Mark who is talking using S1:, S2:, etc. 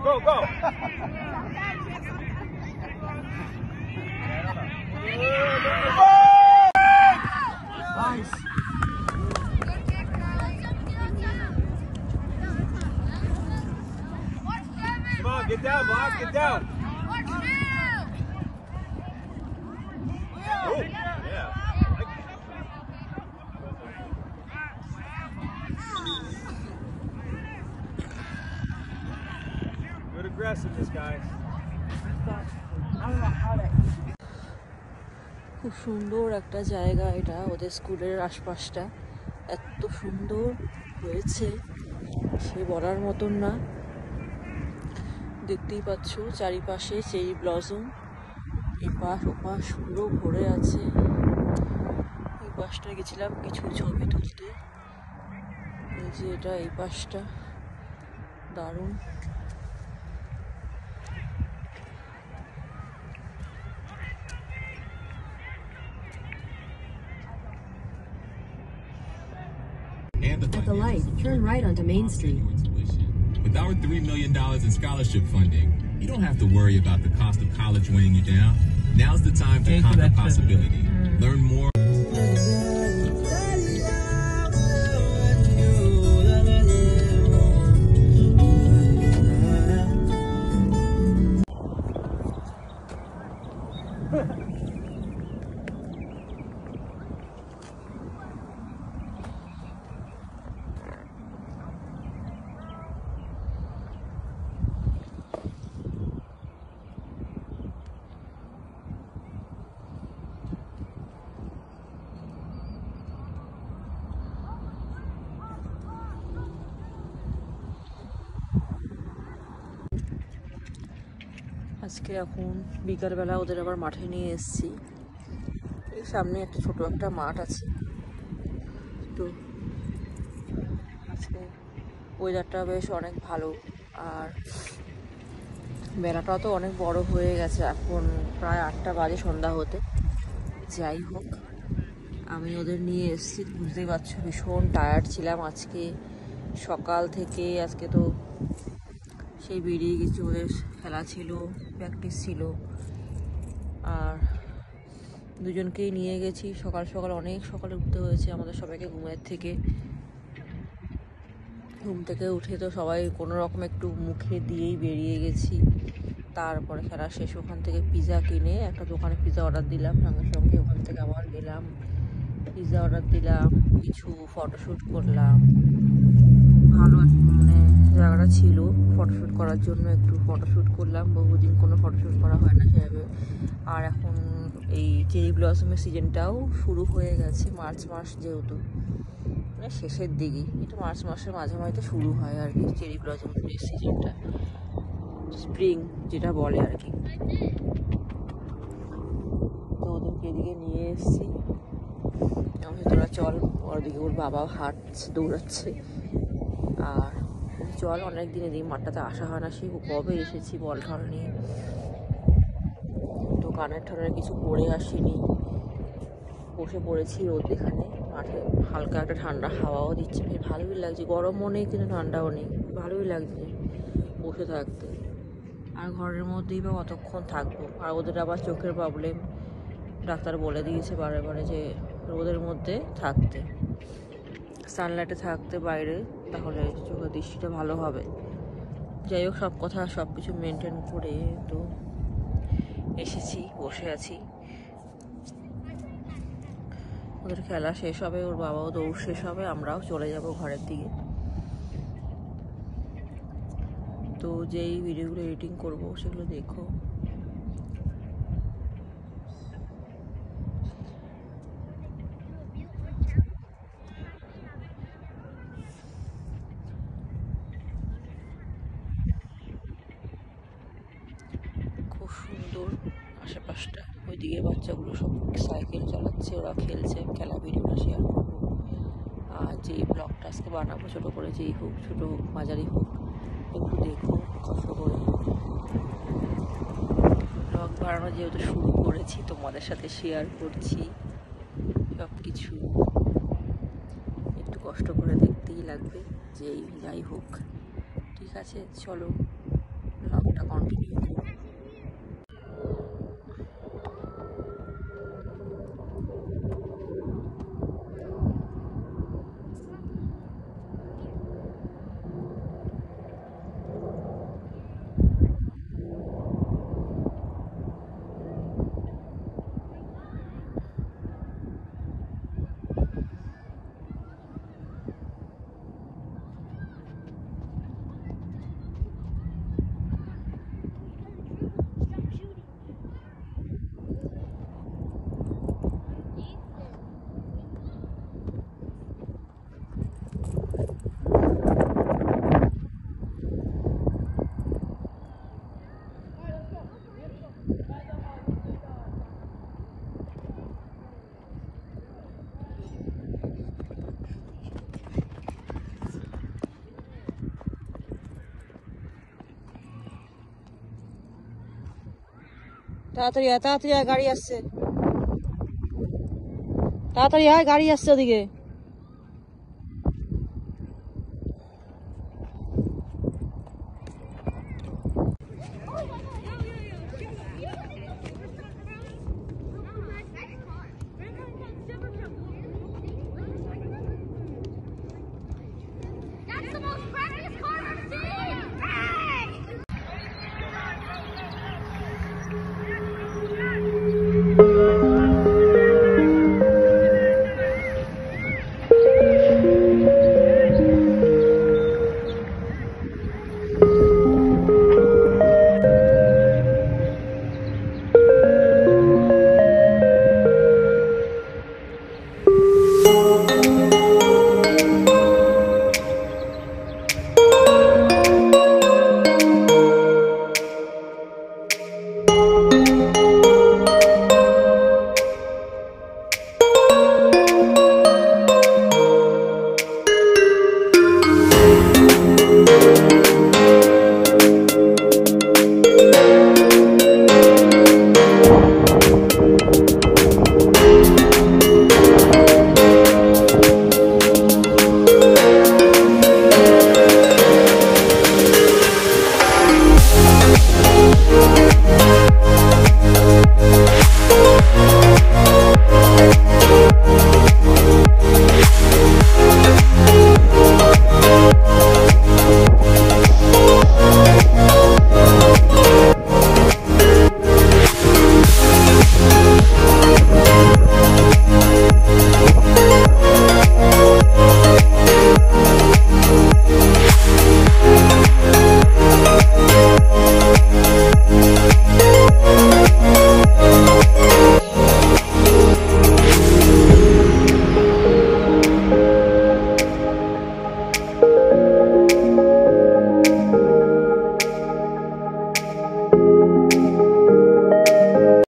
S1: Go, go. Nice. Come on, get down, Block, get down. Oh, yeah. Good aggressiveness, guys.
S2: খুব সুন্দর একটা জায়গা এটা, ওদের স্কুলের আশপাশটা এত সুন্দর হয়েছে সে বলার মতন না। দেখতেই পাচ্ছ চারিপাশে চেরি ব্লসম, এপাশ ওপাশ পুরো ভরে আছে। এই পাশটা গেছিলাম কিছু ছবি তুলতে, এই যে এটা এই পাশটা দারুণ।
S3: At the light, turn right onto Main Street. With our $3 million in scholarship funding, you don't have to worry about the cost of college weighing you down. Now's the time to conquer possibility. Learn more.
S2: আজকে এখন বিকালবেলা ওদের আবার মাঠে নিয়ে এসেছি। এই সামনে একটা ছোট একটা মাঠ আছে, তো আজকে ওয়েদারটা বেশ অনেক ভালো। আর বেলাটাও তো অনেক বড় হয়ে গেছে, এখন প্রায় 8টা বাজে সন্ধ্যা হতে। যাই হোক, আমি ওদের নিয়ে এসেছি, বুঝতেই পারছো ভীষণ টায়ার্ড ছিলাম আজকে সকাল থেকে। আজকে তো সেই বেরিয়ে গেছি, ওদের খেলা ছিল, প্র্যাকটিস ছিল, আর দুজনকেই নিয়ে গেছি। সকাল সকাল অনেক সকালে উঠতে হয়েছে আমাদের সবাইকে ঘুম থেকে উঠে তো সবাই কোনো রকম একটু মুখে দিয়েই বেরিয়ে গেছি। তারপরে খেলা শেষ, ওখান থেকে পিৎজা কিনে একটা দোকানে পিৎজা অর্ডার দিলাম, সঙ্গে সঙ্গে ওখান থেকে আবার গেলাম, পিৎজা অর্ডার দিলাম, কিছু ফটোশ্যুট করলাম। ভালো মানে জায়গাটা ছিল ফটোশ্যুট করার জন্য, একটু ফটোশ্যুট করলাম, বহুদিন কোনো ফটোশ্যুট করা হয় না সেভাবে। আর এখন এই চেরি ব্লসমের সিজনটাও শুরু হয়ে গেছে, মার্চ মাস যেহেতু, মানে শেষের দিকে, এটা মার্চ মাসের মাঝামাঝিতে শুরু হয় আর কি চেরি ব্লসমের সিজনটা, স্প্রিং যেটা বলে আর কি। তো ওদেরকে এদিকে নিয়ে এসেছি, আমি তোরা চল, ওদিকে ওর বাবা হাঁটছে, দৌড়াচ্ছে। আর চল, অনেক দিন এদিকে মাঠটাতে আসা হয় না, সে কবে এসেছি বল ঠল নিয়ে, তো কানের ঠানের কিছু পরে আসিনি, বসে পড়েছি রোদ এখানে মাঠে, হালকা একটা ঠান্ডা হাওয়াও দিচ্ছে, বেশ ভালোই লাগছে, গরমও নেই কিন্তু ঠান্ডাও নেই, ভালোই লাগছে বসে থাকতে। আর ঘরের মধ্যেই বা কতক্ষণ থাকবো, আর ওদের আবার চোখের প্রবলেম, ডাক্তার বলে দিয়েছে বারে বারে যে রোদের মধ্যে থাকতে, সানলাইটে থাকতে বাইরে, তাহলে চোখের দৃষ্টিটা ভালো হবে। যাই হোক, সব কথা সব কিছু মেনটেন করে তো এসেছি, বসে আছি। ওদের খেলা শেষ হবে, ওর বাবাও দৌড় শেষ হবে, আমরাও চলে যাব ঘরের দিকে। তো যেই ভিডিওগুলো এডিটিং করব সেগুলো দেখো। খুব সুন্দর আশেপাশটা, ওইদিকে বাচ্চাগুলো সব সাইকেল চালাচ্ছে, ওরা খেলছে, খেলা ভিডিওটা শেয়ার করবো। আর যে ব্লগটা আজকে বানাবো ছোটো করে, যেই হোক, ছোটো হোক মাঝারি হোক, একটু দেখো কষ্ট করে। ব্লগ বানানো যেহেতু শুরু করেছি, তোমাদের সাথে শেয়ার করছি সব কিছু, একটু কষ্ট করে দেখতেই লাগবে। যেই যাই হোক, ঠিক আছে, চলো ব্লগটা কন্টিনিউ করি। তাড়াতাড়ি আয়, তাড়াতাড়ি আয়, গাড়ি আসছে, তাড়াতাড়ি আয়, গাড়ি আসছে ওদিকে।